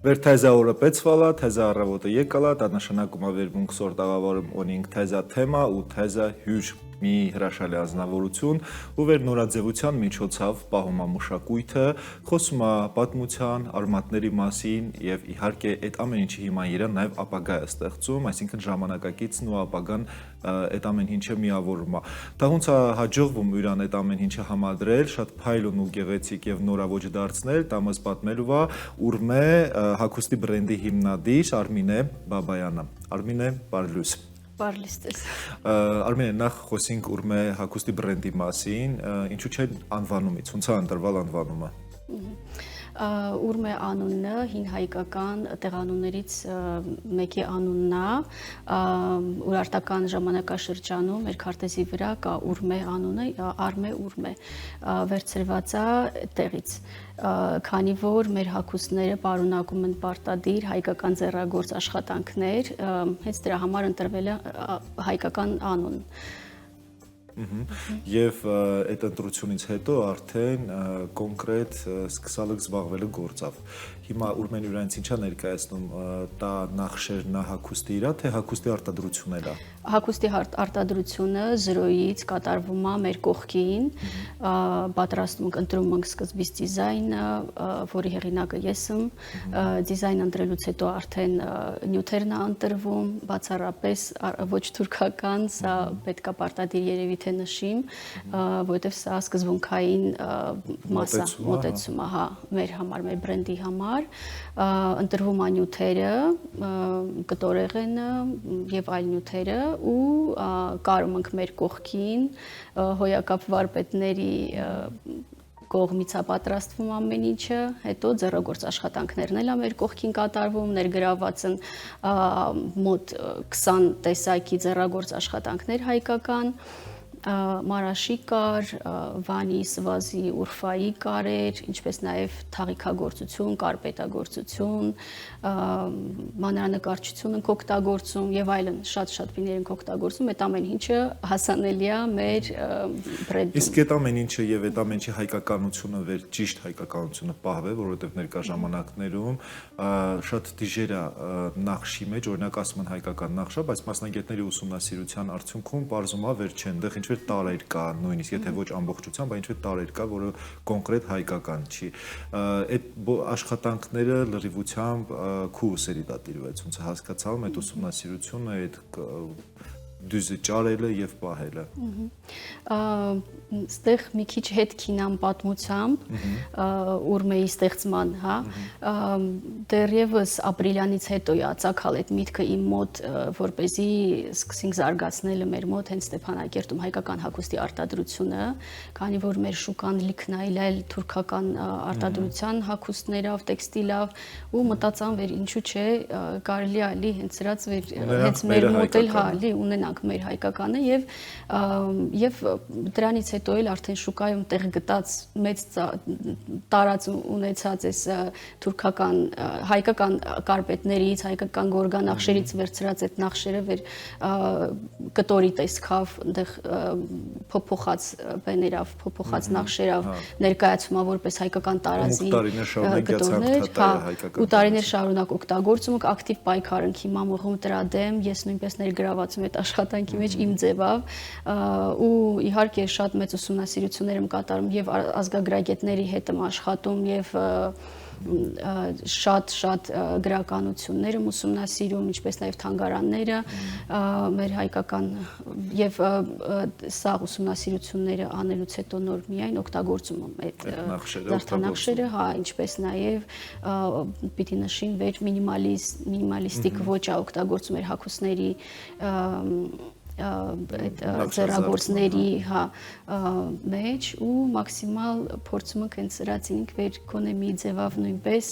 Վեր թեզա օրը պեցվալա, թեզա առավոտը եկալա, դա նշանակում է վերմունք սոր տաղավարում ունենք թեզա թեմա ու թեզա հյուր մի հրաշալի ազնվորություն ու վեր նորաձևության միջոցով պահում է մշակույթը, խոսում է պատմության, արմատների մասին եւ իհարկե այդ ամեն ինչի հիման իրան նաեւ ապագա է ստեղծում, այսինքն ժամանակակիցն ու ապագան այդ ամեն ինչը միավորում է։ Դա ոնց է հաջողվում իրան այդ ամեն ինչը համադրել, շատ փայլուն ու գեղեցիկ եւ նորաոճ դարձնել, դա մեզ պատմելու է Ուրմե հագուստի բրենդի հիմնադիր Արմինե Բաբայանը։ Արմինե, բարլույս։ Բարլիստես։ Արմինե, նախ խոսենք Ուրմե հագուստի բրենդի մասին, ինչու՞ չէ անվանումից, ոնց է ընտրվել անվանումը։ Ուրմե անունը հին հայկական տեղանուններից մեկի անունն է, ուրարտական ժամանակաշրջանում մեր քարտեզի վրա կա Ուրմե անունը, Արմե Ուրմե, վերցրված է տեղից, քանի որ մեր հագուստները պարունակում են պարտադիր հայկական ձեռագործ աշխատանքներ, հենց դրա համար ընտրվել է հայկական անուն։ Եվ այդ ընտրությունից հետո արդեն կոնկրետ սկսալը զբաղվելը գործավ։ Հիմա Ուրմեն յուրանից ինչա ներկայացնում, դա նախշերն է հագուստի իրա, թե հագուստի արտադրությունն է։ Հագուստի արտադրությունը 0-ից կատարվում է մեր կողքին, պատրաստում ենք, ընտրում ենք սկզբից դիզայնը, որի հեղինակը ես եմ, դիզայն ընտրելուց հետո արդեն նյութերն է ընտրվում, բացառապես ոչ թուրքական, սա պետք է պարտադիր երևի թե նշիմ, որովհետև սա սկզբունքային մոտեցում է, մեր համար, մեր բրենդի համար, ընտրվում է նյութերը, կտորեղենը եւ այլ նյութերը ու կարում ենք մեր կողքին հոյակապ վարպետների կողմից է պատրաստվում ամեն ինչը, հետո ձեռագործ աշխատանքներն էլ մեր կողքին կատարվում, ներգրաված են մոտ 20 տեսակի ձեռագործ աշխատանքներ հայկական, մարաշի կար, վանի, սվազի, ուրֆայի կարեր, ինչպես նաև թաղիքագործություն, կարպետագործություն, մանրանկարչություն ենք օգտագործում եւ այլն, շատ բիներ ենք օգտագործում, այդ ամեն ինչը հասանելի է մեր բրենդում։ Իսկ այդ ամեն ինչը եւ այդ ամեն ինչի հայկականությունը վեր ճիշտ հայկականությունը պահվել, որովհետեւ ներկա ժամանակներում շատ դիժեր է նախշի մեջ, օրինակ ասում են հայկական նախշա, բայց մասնագետների ուսումնասիրության արդյունքում բարձում է վեր չեն, դեռ ինչ-որ տարեր կա, նույնիսկ եթե ոչ ամբողջությամբ, բայց ինչ-որ տարեր կա, որը կոնկրետ հայկական չի։ Այդ աշխատանքները լրիվությամբ քուսերի դատիրվեց, ոնց հասկացալ, այդ ուսումնասիրությունը, այդ դյուզը ճարելը եւ պահելը։ Ստեղ մի քիչ հետ քինամ պատմությամբ Ուրմեի ստեղծման, հա, դեռևս ապրիլյանից հետո է ածակալ այդ միտքը իմ մոտ, որպեսզի սկսենք զարգացնելը մեր մոտ հենց Ստեփանակերտում հայկական հագուստի արտադրությունը, քանի որ մեր շուկան լիքն այլ թուրքական արտադրության հագուստներով, տեքստիլով ու մտածան վեր ինչու՞ չէ, կարելի է լի հենց սրած վեր հենց մեր մոտ էլ հա լի ունենանք մեր հայկականը եւ դրանից հետո էլ արդեն շուկայում տեղ գտած մեծ տարածում ունեցած այս թուրքական հայկական կարպետներից, հայկական գորգանախշերից վերցրած այդ նախշերը վեր կտորի տեսքով այնտեղ փոփոխած բեներով, փոփոխած նախշերով ներկայացումա որպես հայկական տարազի կտորներ, ու տարիներ շարունակ օգտագործում ենք, ակտիվ պայքար ենք հիմա մողում դրա դեմ, ես նույնպես ներգրաված եմ այդ աշխատանքի մեջ իմ ձևով ու իհարկե շատ մեծ ուսումնասիրություններ եմ կատարում եւ ազգագրագետների հետ եմ աշխատում եւ շատ գրականություններ եմ ուսումնասիրում, ինչպես նաև թանգարանները, մեր հայկական եւ սա ուսումնասիրությունները անելուց հետո նոր միայն օգտագործում եմ այդ զարդանախշերը, հա, ինչպես նաև պիտի նշին վեր մինիմալիստիկ ոճ օգտագործում մեր հագուստների այդ ձեռագործների մեջ ու մաքսիմալ փորձում ենք հենց սրած ինք վեր կոնե մի ձևավ նույնպես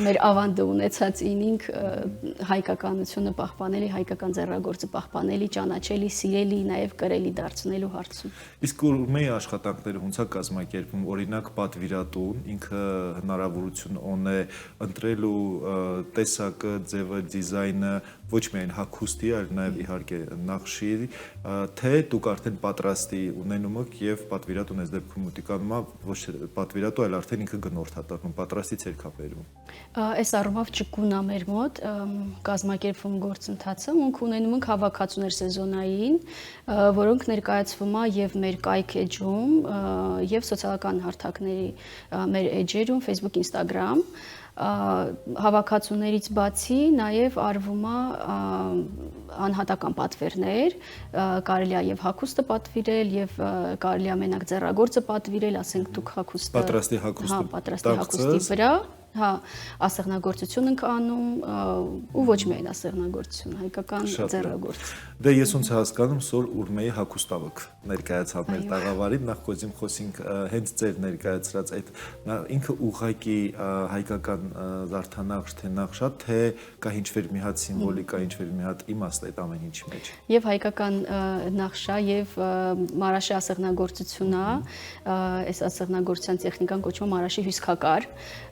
մեր ավանդը ունեցած ինք հայկականությունը պահպանելի, հայկական ձեռագործը պահպանելի, ճանաչելի, սիրելի, նաև կրելի դարձնելու հարցում։ Իսկ Ուրմեի աշխատանքները ոնց է կազմակերպվում, օրինակ պատվիրատուն ինքը հնարավորություն ունի ընտրելու տեսակը, ձևը, դիզայնը ոչ միայն հագուստի, այլ նաև իհարկե նախշի թե դուք արդեն պատրաստի ունենում եք եւ պատվիրատ ունես դեպքում մոտիկանումա ոչ պատվիրատու, այլ արդեն ինքը գնորդա տրվում, պատրաստից երկապերում։ Այս առումով ճկուն է մեր մոտ կազմակերպվում գործընթացը, մենք ունենում ենք հավաքածուներ սեզոնային, որոնք ներկայացվում է եւ մեր կայք էջում եւ սոցիալական հարթակների մեր էջերում, Facebook, Instagram հավաքածուներից բացի նաև արվում է անհատական պատվերներ, կարելի է եւ հագուստը պատվիրել եւ կարելի է մենակ ձեռագործը պատվիրել, ասենք դուք հագուստը պատրաստի հագուստի վրա հա ասեղնագործություն ենք անում ու ոչ միայն ասեղնագործություն, հայկական ձեռագործ։ Դե ես ոնց հասկանում սոր Ուրմեի հագուստավոք ներկայացավ մեր տաղավարին, նախ կոզիմ խոսենք հենց ձեր ներկայացրած այդ ինքը ուղղակի հայկական զարդանախշ թե նախշա, թե կա ինչ-որ մի հատ սիմվոլիկա, ինչ-որ մի հատ իմաստ այդ ամեն ինչի մեջ։ Եվ հայկական նախշա եւ մարաշի ասեղնագործությունն է, այս ասեղնագործության տեխնիկան կոչվում է մարաշի հյուսքակար։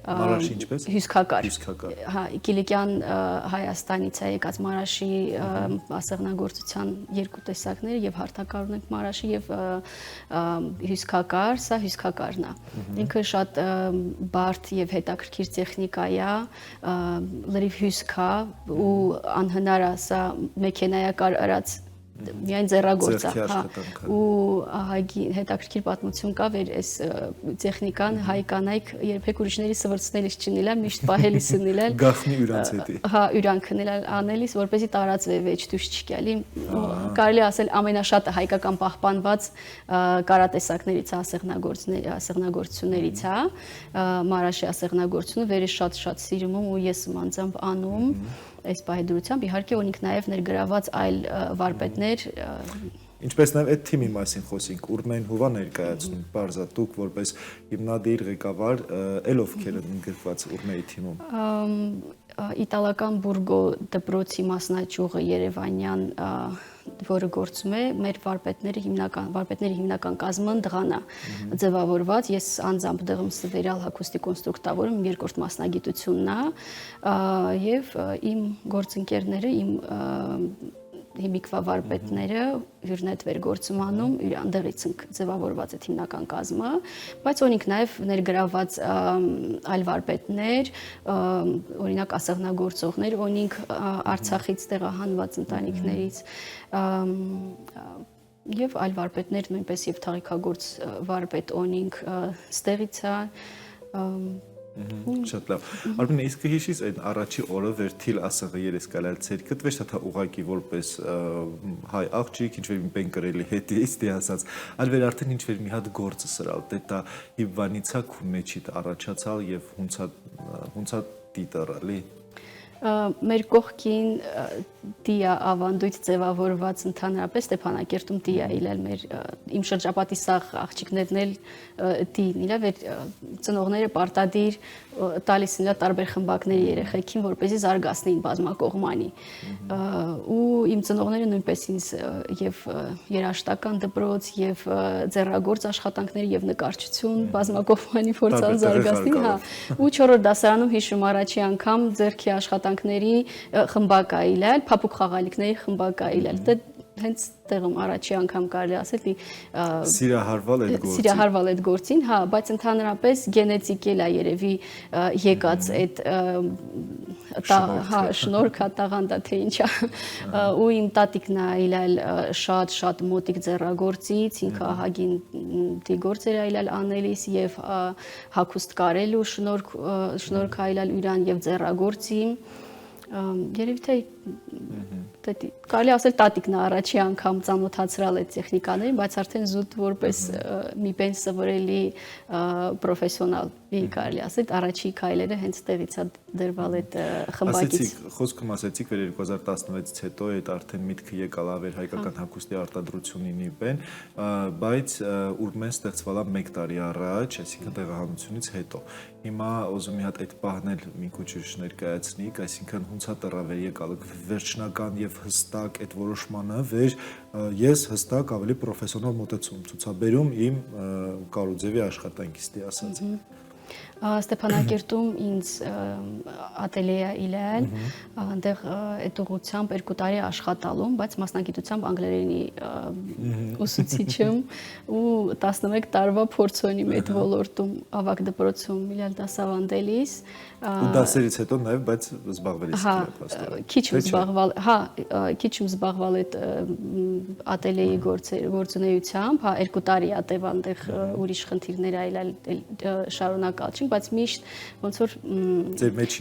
Մարաշի ինչպես։ Հյուսքակար։ Հյուսքակար։ Հա, Կիլիկյան Հայաստանից է եկած մարաշի ասեղնագործության երկու տեսակներ եւ հարթակար ունենք մարաշի եւ հյուսքակար, սա հյուսքակարն է։ Ինքը շատ բարդ եւ հետաքրքիր տեխնիկա է, լրիվ հյուսք է ու անհնար է սա մեքենայակար արած միայն ձեռագործ է, հա, ու ահագի հետաքրքիր պատմություն կա, որ այս տեխնիկան հայ կանայք երբեք ուրիշների սվրցնելիս չնիլա, միշտ պահելիս նիլել, գախնի յուրանց հետի։ Հա, յուրանքը նիլել անելիս, որպեսզի տարածվի վեճ դուրս չգալի։ Կարելի ասել ամենաշատը հայկական պահպանված կարատեսակներից ասեղնագործություններից է, մարաշի ասեղնագործությունը վերը շատ սիրում ու ես անձամբ անում այս պահեդրությամբ, իհարկե ունենք նաև ներգրաված այլ վարպետներ։ Ինչպես նաև այդ թիմի մասին խոսենք, Ուրմեն Հովա ներկայացնում, բարձա դուք որպես հիմնադիր ղեկավար, ել ովքեր են ընդգրկված Ուրմեի թիմում։ Իտալական Բուրգո դպրոցի մասնաճյուղը Երևանյան, որը գործում է, մեր վարպետների հիմնական կազմը դղան է ձևավորված, ես անձամբ դղում ստվերալ հագուստի կոնստրուկտավորում, երկրորդ մասնագիտությունն է եւ իմ գործընկերները, իմ հիմիկվա վարպետները հյուրնետվեր գործում անում, իրանդեղից ենք ձևավորված այդ հիմնական կազմը, բայց ունենք նաև ներգրաված այլ վարպետներ, օրինակ ասեղնագործողներ, ունենք Արցախից տեղահանված ընտանիքներից եւ այլ վարպետներ նույնպես եւ թաղիքագործ վարպետ ունենք ստեղից է Շատ լավ։ Արմեն, իսկ հիշիս այդ առաջի օրը վեր թիլ ասեղը երես կալալ ցեր կտվեշ թա ուղակի որպես հայ աղջիկ, ինչ-որ մի բեն կրելի հետի իստի ասած, այլ վեր արդեն ինչ-որ մի հատ գործը սրալ, դա հիվանիցա քու մեջիդ առաջացալ եւ հունցա դիտարալի։ Մեր կողքին դիա ավանդույթ ձևավորված ընդհանրապես Ստեփանակերտում դիա իլել մեր իմ շրջապատի սաղ աղջիկներն էլ դին իլա վեր ծնողները պարտադիր տալիս իլա տարբեր խմբակների երեխեքին որպեսզի զարգացնեին բազմակողմանի ու իմ ծնողները նույնպես ինձ եւ երաժշտական դպրոց եւ ձեռագործ աշխատանքների եւ նկարչություն բազմակողմանի փորձան զարգացնին, հա, ու 4-րդ դասարանում հիշում առաջի անգամ ձեռքի աշխատանքների խմբակ այլել, փափուկ խաղալիքների խմբակ այլել, դա հենց տեղում առաջի անգամ կարելի ասել սիրահարվել այդ գործին, հա, բայց ընդհանրապես գենետիկ էլ է երևի եկած այդ հա շնորհքա տաղանդա թե ինչա ու իմ տատիկն է այլել շատ մոտիկ ձեռագործից, ինքը ահագին դի գործեր այլել անելիս եւ հագուստ կարելու շնորհք այլել իրան եւ ձեռագործի երևի թե կարելի ասել տատիկն է առաջի անգամ ծանոթացրալ այդ տեխնիկաներին, բայց արդեն զուտ որպես մի բան սովորելի պրոֆեսիոնալ կարելի ասել առաջի քայլերը հենց տեղից է դրվել այդ խմբակից։ Խոսքում ասեցիք, որ 2016-ից հետո այդ արդեն միտքը եկալ ավեր հայկական հագուստի արտադրությունինի բան, բայց Ուրմեն ստեղծվել է 1 տարի առաջ, այսինքն տեղահանությունից հետո։ Հիմա ուզում մի հատ այդ բանն էլ մի քիչ ներկայացնիք, այսինքն հունցա տրավեր եկալ վերջնական եւ հստակ այդ որոշմանը վեր ես հստակ ավելի պրոֆեսիոնալ մոտեցում ցուցաբերում իմ Կարուձևի աշխատանքիստի ասած։ Ստեփանակերտում ինձ ատելյե իլել, այնտեղ այդ ուղղությամբ 2 տարի աշխատալում, բայց մասնագիտությամբ անգլերենի ուսուցիչ եմ ու 11 տարվա փորձ ունեմ այդ ոլորտում ավագ դպրոցում իլել դասավանդելիս։ Ու դասերից հետո նաև բայց զբաղվելիս քիչ եմ զբաղվել այդ ատելյեի գործունեությամբ, 2 տարի ա տև այնտեղ ուրիշ խնդիրներ այլել շարունակալ չենք, բայց միշտ ոնց որ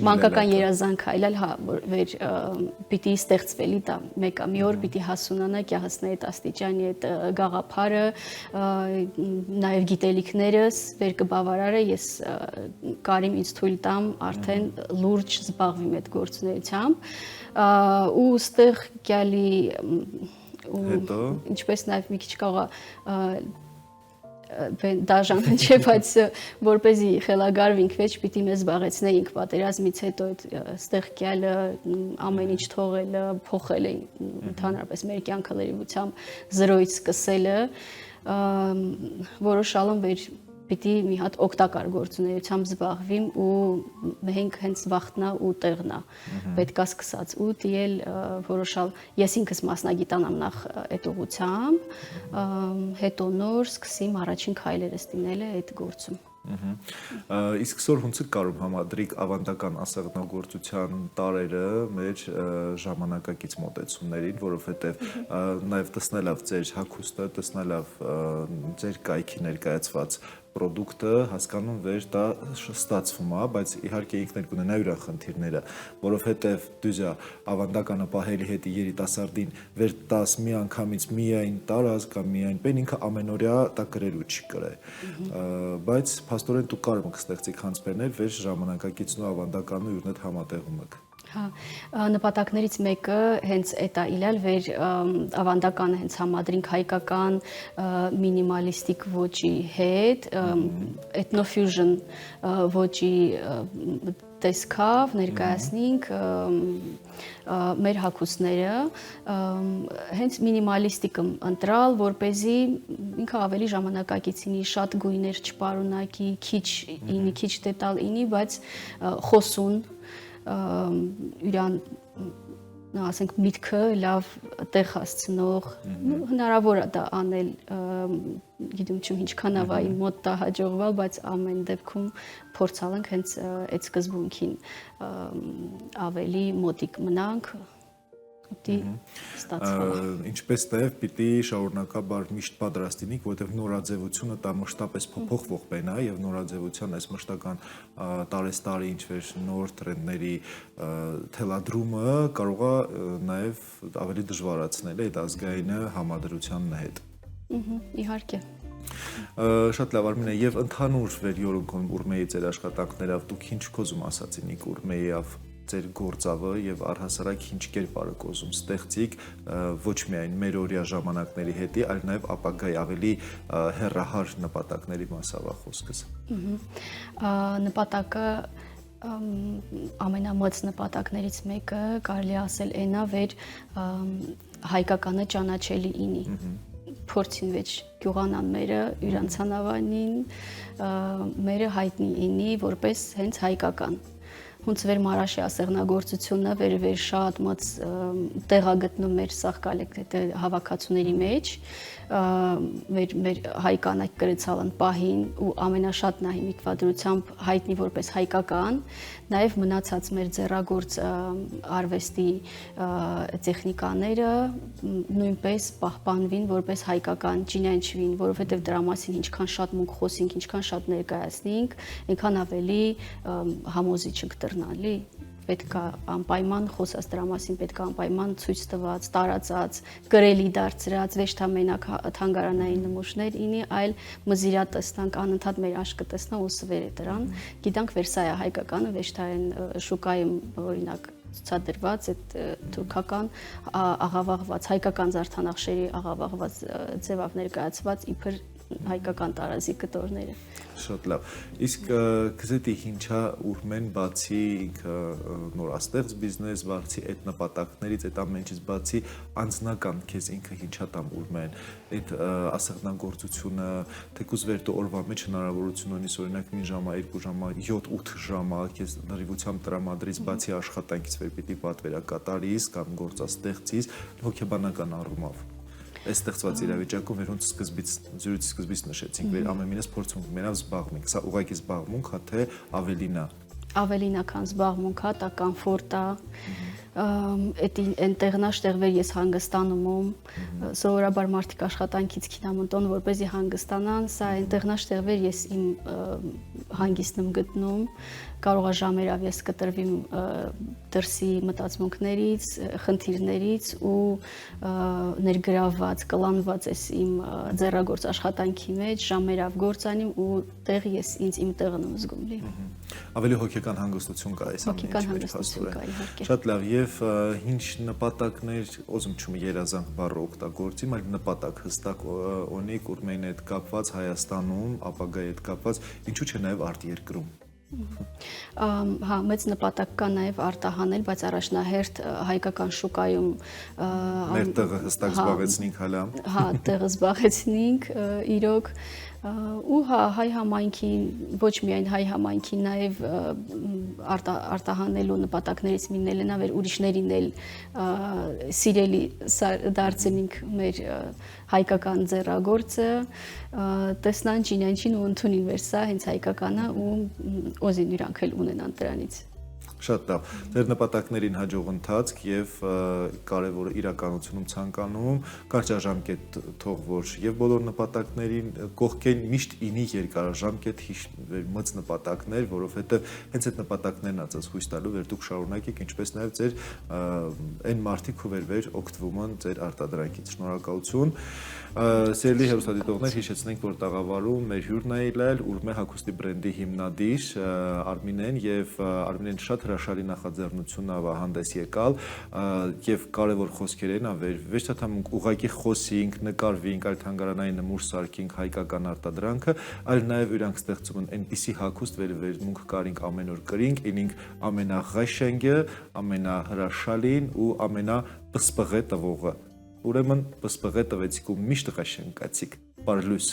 մանկական երազանք այլել, որ պիտի ստեղծվելի դա մեկը մի օր պիտի հասունանա կյահասնե այդ աստիճանի այդ գաղափարը, նաև գիտելիքներս վեր կբավարարը, ես կարիմ ինձ թույլ տամ արդեն լուրջ զբաղվի այդ գործունեությամբ ու ստեղ գալի ու ինչպես նաև մի քիչ կարող դաժան չէ, բայց որպեսզի խելագարվենք, վեճ պիտի մեզ զբաղեցնեինք պատերազմից հետո այդտեղ գալը ամեն ինչ թողելը, փոխելը ընդհանրապես մեր կյանքը լրիվությամբ զրոյից սկսելը որոշալում վեր պիտի մի հատ օգտակար գործունեությամբ զբաղվիմ ու մենք հենց վախտնա ու տեղնա պետքա սկսած ու դիել որոշալ ես ինքս մասնագիտանամ նախ այդ ուղղությամբ հետո նոր սկսիմ առաջին քայլերս դինելը այդ գործում Իսկ սոր հունցը կարում համադրիկ ավանդական ասեղնագործության տարերը մեր ժամանակակից մոտեցումներին, որովհետև նաև տեսնելով ձեր հագուստը, տեսնելով ձեր կայքի ներկայացված պրոդուկտը հասկանում վեր դա ստացվում է, բայց իհարկե ինքն էլ կունենա իր խնդիրները, որովհետև դուզա ավանդականը պահելի հետի երիտասարդին վեր 10 մի անգամից միայն տարած կամ միայն պեն ինքը ամենօրյա դա գրելու չի կրե, բայց փաստորեն դու կարող եք ստեղծի քանցբերներ վեր ժամանակակիցն ու ավանդականն ու յուրն հետ համատեղում եք։ Նպատակներից մեկը հենց էտա իլալ վեր ավանդականը հենց համադրինք հայկական մինիմալիստիկ ոճի հետ, էթնոֆյուժն ոճի տեսքով ներկայացնենք մեր հագուստները հենց մինիմալիստիկ ընտրալ, որպեսզի ինքը ավելի ժամանակակից ինի, շատ գույներ չպարունակի, քիչ դետալ ինի, բայց խոսուն իրան ասենք միտքը լավ տեղ հասցնող հնարավոր է դա անել գիտեմ չեմ ինչքան ավայի մոտ դա հաջողվել բայց ամեն դեպքում փորձալանք հենց այդ սկզբունքին ավելի մոտիկ մնանք Ինչպես նաև պիտի շարունակաբար միշտ պատրաստ լինենք, որովհետև նորաձևությունը դա մշտապես փոփոխվող բան է եւ նորաձևության այս մշտական տարեստարի ինչ-որ նոր տրենդների թելադրումը կարող է նաև ավելի դժվարացնել այդ ազգային համադրության հետ։ Իհարկե Շատ լավ Արմինե եւ ընդհանուր վերյորունքում Ուրմեի ձեր աշխատանքներով դուք ինչ կոզում ասացինիք Ուրմեիով ձեր գործավը եւ առհասարակ ինչ կերպարը կոզում ստեղծիկ ոչ միայն մեր օրյա ժամանակների հետի, այլ նաեւ ապագայի ավելի հեռահար նպատակների մասով է խոսքս։ Նպատակը ամենամոծ նպատակներից մեկը կարելի ասել այնա վեր հայկականը ճանաչելի ինի փորձին վեճ գյուղանան մերը յուրանցանավանին մերը հայտնի ինի որպես հենց հայկական Հունց վեր մարաշի ասեղնագործությունը վեր շատ մոց տեղագտնում մեր սաղկալեք հավաքացուների մեջ մեր հայկանակ կրեցալն պահին ու ամենաշատ նահի միկվադրությամբ հայտնի որպես հայկական, նաև մնացած մեր ձեռագործ արվեստի տեխնիկաները նույնպես պահպանվին որպես հայկական ճինանչվին, որովհետև դրա մասին ինչքան շատ մունք խոսենք, ինչքան շատ ներկայացնենք, այնքան ավելի համոզիչ ենք դառնալի պետքա անպայման խոսած դրա մասին պետքա անպայման ցույց տված, տարածած, գրելի դարձրած, ոչ թե մենակ թանգարանային նմուշներ ինի, այլ մզիրա տեսնանք, անընդհատ մեր աշկը տեսնա ու սվեր է դրան։ Գիտանք վերսայա հայկականը, ոչ թե այն շուկայում օրինակ ցուցադրված այդ թուրքական աղավաղված հայկական զարդանախշերի աղավաղված ձևով ներկայացված իբր հայկական տարազի կտորները։ Շատ լավ։ Իսկ գիտի ինչա ուրմեն բացի ինքը նորաստեղծ բիզնես, բացի այդ նպատակներից, այդ ամենից բացի անձնական քեզ ինքը ինչա տամ ուրմեն, այդ ասեղնագործությունը, թեկուզ վերդու օրվա մեջ հնարավորություն ունես օրինակ մի ժամա, 2 ժամա, 7-8 ժամա քեզ նրիվությամբ տրամադրից բացի աշխատանքից վեր պիտի պատվերակատարից կամ գործաստեղծից հոգեբանական առումով։ Այս ստեղծված իրավիճակում վերոնց սկզբից զրույցի սկզբից նշեցինք, վեր ամեն մինս փորձում ենք մենավ զբաղվենք, սա ուղղակի զբաղմունք, հա թե ավելին է։ Ավելին է, քան զբաղմունք, հա, դա կոմֆորտ է, այդ այնտեղնաշտեղվեր ես հանգստանում եմ, սովորաբար մարդիկ աշխատանքից քինամտոն, որպեսզի հանգստանան, սա այնտեղնաշտեղվեր ես իմ հանգիստն եմ գտնում, կարող է ժամերով ես կտրվիմ դրսի մտածմունքներից, խնդիրներից ու ներգրավված, կլանված ես իմ ձեռագործ աշխատանքի մեջ, ժամերով գործանիմ ու տեղի ես ինձ իմ տեղն եմ զգում լի։ Ավելի հոգեկան հանգստություն կա այս ամենից փաստորեն։ Շատ լավ, եւ ինչ նպատակներ, ոզում չում երազանք բառը օգտագործիմ, այլ նպատակ հստակ ունեք ուրմեն հետ կապված Հայաստանում, ապագայի հետ կապված, ինչու՞ չէ նաեւ արտերկրում։ Հա, մեծ նպատակ կա նաև արտահանել, բայց առաջնահերթ հայկական շուկայում մեր տեղը հստակ զբաղեցնենք հալա։ Հա, տեղը զբաղեցնենք իրոք ու հա հայ համայնքին, ոչ միայն հայ համայնքին, նաև արտահանելու նպատակներից մինն էլ նավեր ուրիշներին էլ սիրելի դարձնենք մեր հայկական ձեռագործը, տեսնան ճինանչին ու ընդունին վեր սա հենց հայկականը ու օզին իրանք էլ ունենան դրանից։ Շատ լավ։ Ձեր նպատակներին հաջող ընթացք եւ կարեւորը իրականությունում ցանկանում կարճաժամկետ թող որ եւ բոլոր նպատակներին կողքեն միշտ ինի երկարաժամկետ մծ նպատակներ, որովհետեւ հենց այդ նպատակներն ածած հույս տալու վեր դուք շարունակեք, ինչպես նաեւ ձեր այն մարդիկ ու վեր օգտվում են ձեր արտադրանքից։ Շնորհակալություն։ Սիրելի հեռուստադիտողներ, հիշեցնենք, որ տաղավարում մեր հյուրն է ելել Ուրմե հագուստի բրենդի հիմնադիր Արմինեն եւ Արմինեն շատ հրաշալի նախաձեռնություն ավ հանդես եկալ եւ կարեւոր խոսքեր են ավեր վերջաթամունք ուղակի խոսինք, նկարվինք, այլ թանգարանային նմուշ սարքինք հայկական արտադրանքը, այլ նաեւ իրանք ստեղծում են այնպիսի հագուստ վերմունք կարինք ամեն օր կրինք, ինինք ամենաղաշենգը, ամենահրաշալին ու ամենապսպղե տվողը։ Ուրեմն պսպղե տվեցիք ու միշտ ղաշենկացիք։ Բարլույս։